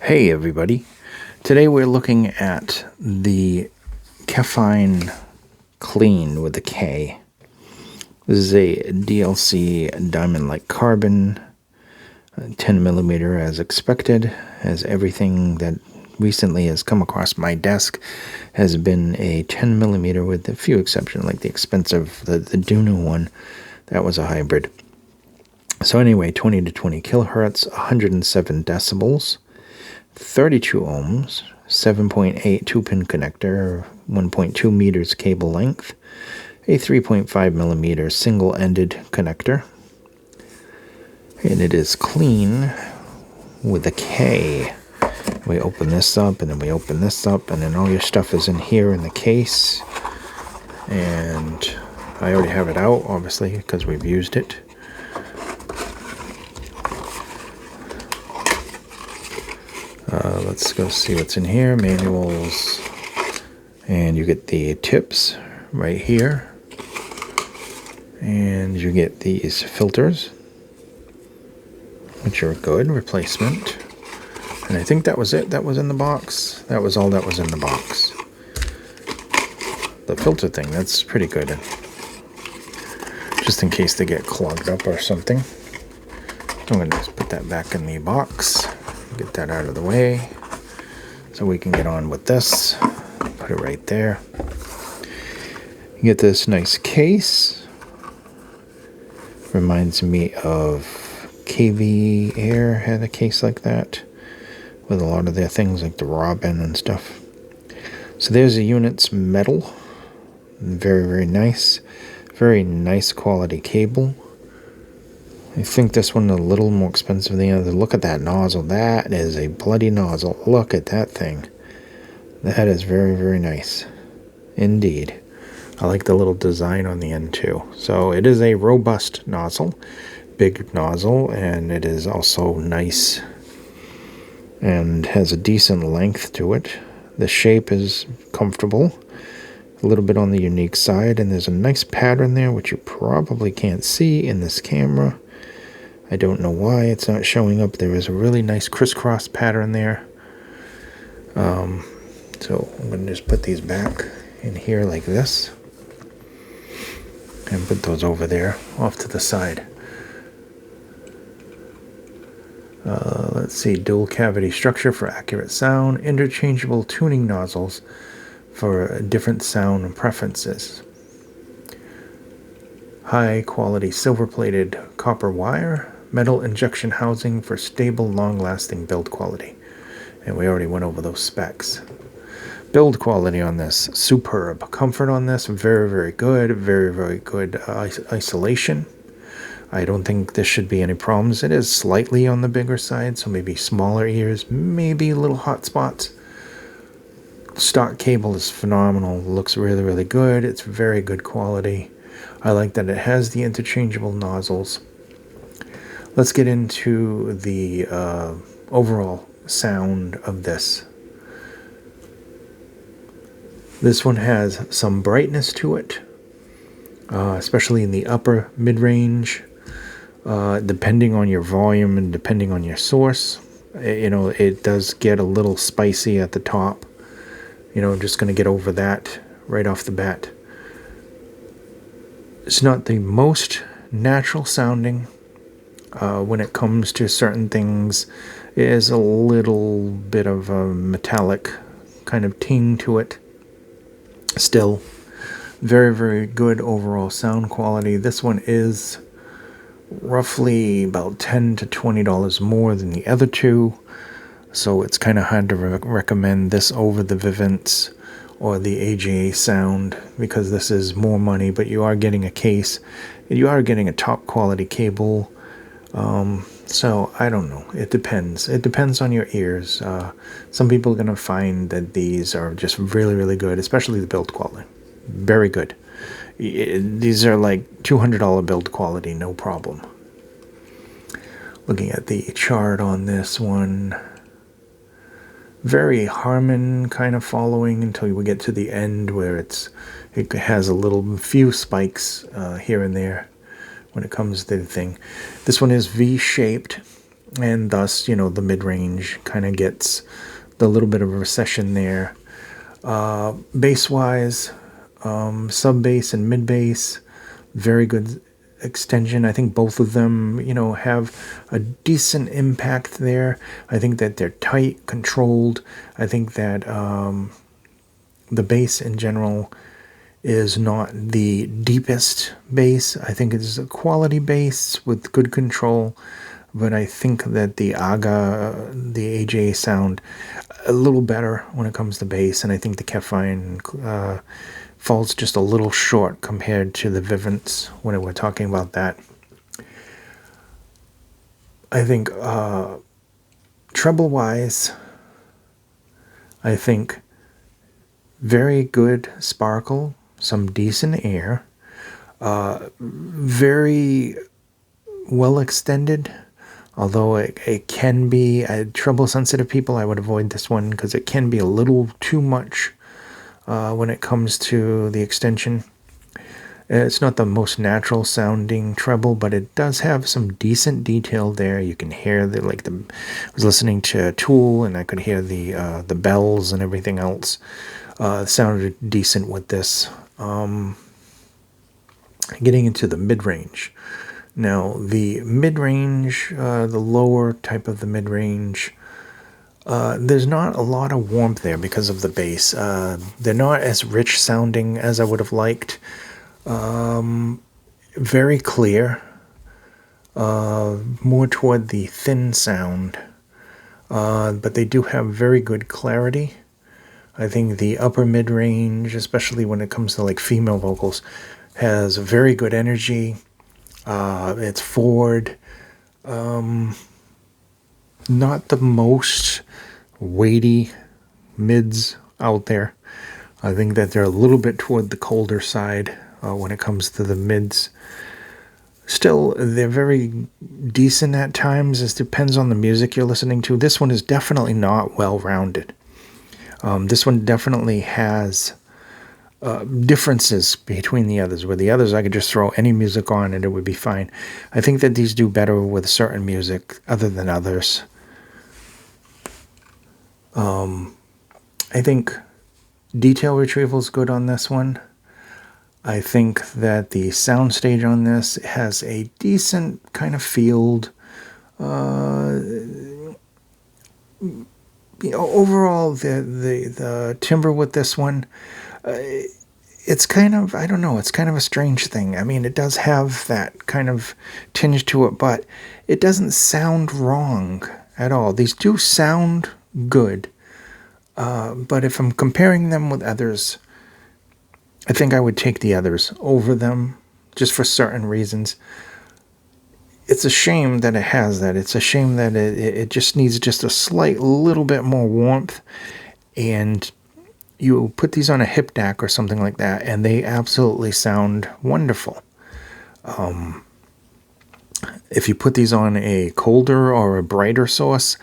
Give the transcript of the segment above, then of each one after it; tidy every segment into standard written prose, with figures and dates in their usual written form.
Hey everybody, today we're looking at the Kefine Klean with a K. This is a DLC diamond-like carbon, 10mm as expected, as everything that recently has come across my desk has been a 10mm with a few exceptions, like the expensive, the Duna one, that was a hybrid. So anyway, 20 to 20 kilohertz, 107 decibels. 32 ohms, 7.8 2-pin connector, 1.2 meters cable length, a 3.5 millimeter single-ended connector, and it is clean with a K. We open this up, and then we open this up, and then all your stuff is in here in the case, and I already have it out, obviously, because we've used it. Let's go see what's in here. Manuals. And you get the tips right here. And you get these filters, which are good. Replacement. And I think that was it that was in the box. That was all that was in the box. The filter thing, that's pretty good. Just in case they get clogged up or something. I'm going to just put that back in the box. Get that out of the way so we can get on with this. Put it right there. You get this nice case. Reminds me of KV Air had a case like that with a lot of their things like the Robin and stuff. So there's the unit's metal. Very, very nice. Very nice quality cable. I think this one a little more expensive than the other. Look at that nozzle. That is a bloody nozzle. Look at that thing. That is very, very nice. Indeed. I like the little design on the end too. So it is a robust nozzle. Big nozzle. And it is also nice. And has a decent length to it. The shape is comfortable. A little bit on the unique side. And there's a nice pattern there, which you probably can't see in this camera. I don't know why it's not showing up. There is a really nice crisscross pattern there. So I'm going to just put these back in here like this. And put those over there off to the side. Let's see. Dual cavity structure for accurate sound. Interchangeable tuning nozzles for different sound preferences. High quality silver plated copper wire. Metal injection housing for stable, long-lasting build quality. And we already went over those specs. Build quality on this, superb. Comfort on this, very, very good. Very, very good isolation. I don't think there should be any problems. It is slightly on the bigger side, so maybe smaller ears, maybe little hot spots. Stock cable is phenomenal. Looks really, really good. It's very good quality. I like that it has the interchangeable nozzles. Let's get into the overall sound of this. This one has some brightness to it, especially in the upper mid-range, depending on your volume and depending on your source. It does get a little spicy at the top. I'm just going to get over that right off the bat. It's not the most natural sounding. When it comes to certain things, it is a little bit of a metallic kind of ting to it. Still, very, very good overall sound quality. This one is roughly about $10 to $20 more than the other two. So it's kind of hard to recommend this over the Vivint or the AJA sound because this is more money, but you are getting a case. You are getting a top quality cable. So I don't know. It depends. It depends on your ears. Some people are going to find that these are just really, really good, especially the build quality. Very good. These are like $200 build quality, no problem. Looking at the chart on this one. Very Harman kind of following until we get to the end where it has a few spikes here and there when it comes to the thing. This one is V-shaped. and thus, the mid-range kind of gets the little bit of a recession there. Bass-wise, sub-bass and mid-bass, very good extension. I think both of them, have a decent impact there. I think that they're tight, controlled. I think that the bass in general is not the deepest bass. I think it's a quality bass with good control. But I think that the AJ sound a little better when it comes to bass, and I think the Kefine falls just a little short compared to the Vivint when we're talking about that. I think treble-wise, I think very good sparkle, some decent air, very well extended. Although it can be, treble-sensitive people, I would avoid this one because it can be a little too much when it comes to the extension. It's not the most natural sounding treble, but it does have some decent detail there. You can hear I was listening to Tool, and I could hear the bells and everything else. It sounded decent with this. Getting into the mid-range. Now, the mid-range, the lower type of the mid-range, there's not a lot of warmth there because of the bass. They're not as rich sounding as I would have liked. Very clear, more toward the thin sound, but they do have very good clarity. I think the upper mid-range, especially when it comes to like female vocals, has very good energy. It's forward, not the most weighty mids out there. I think that they're a little bit toward the colder side when it comes to the mids. Still, they're very decent at times. It depends on the music you're listening to. This one is definitely not well-rounded. This one definitely has differences between the others. With the others, I could just throw any music on and it would be fine. I think that these do better with certain music other than others. I think detail retrieval is good on this one. I think that the soundstage on this has a decent kind of field. Overall, the timbre with this one, it's kind of, I don't know, it's kind of a strange thing. I mean, it does have that kind of tinge to it, but it doesn't sound wrong at all. These do sound good, but if I'm comparing them with others, I think I would take the others over them, just for certain reasons. It's a shame that it has that. It's a shame that it just needs just a slight little bit more warmth, and you put these on a hip DAC or something like that, and they absolutely sound wonderful. If you put these on a colder or a brighter source,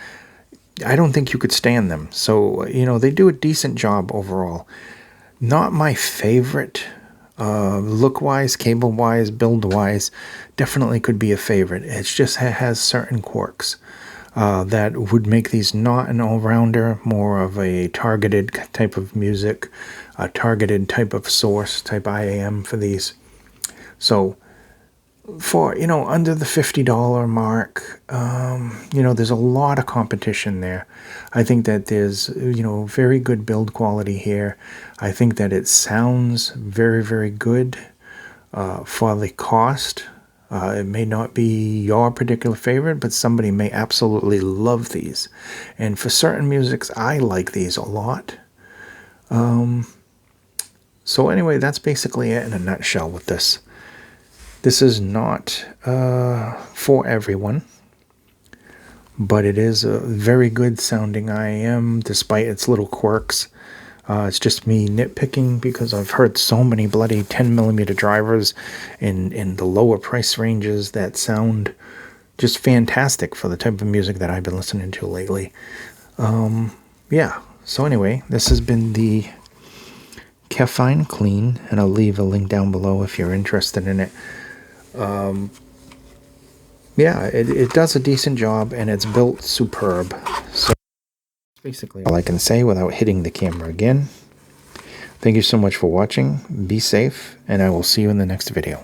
I don't think you could stand them. So, they do a decent job overall. Not my favorite, look-wise, cable-wise, build-wise, definitely could be a favorite. It just has certain quirks that would make these not an all-rounder, more of a targeted type of music, a targeted type of source, type IAM for these. So, for, under the $50 mark, there's a lot of competition there. I think that there's, very good build quality here. I think that it sounds very, very good for the cost. It may not be your particular favorite, but somebody may absolutely love these. And for certain musics, I like these a lot. So anyway, that's basically it in a nutshell with this. This is not for everyone, but it is a very good sounding IAM despite its little quirks. It's just me nitpicking because I've heard so many bloody 10mm drivers in the lower price ranges that sound just fantastic for the type of music that I've been listening to lately. Yeah, so anyway, this has been the Kefine Klean, and I'll leave a link down below if you're interested in it. yeah, it does a decent job, and it's built superb. So that's basically all I can say without hitting the camera again. Thank you so much for watching. Be safe, and I will see you in the next video.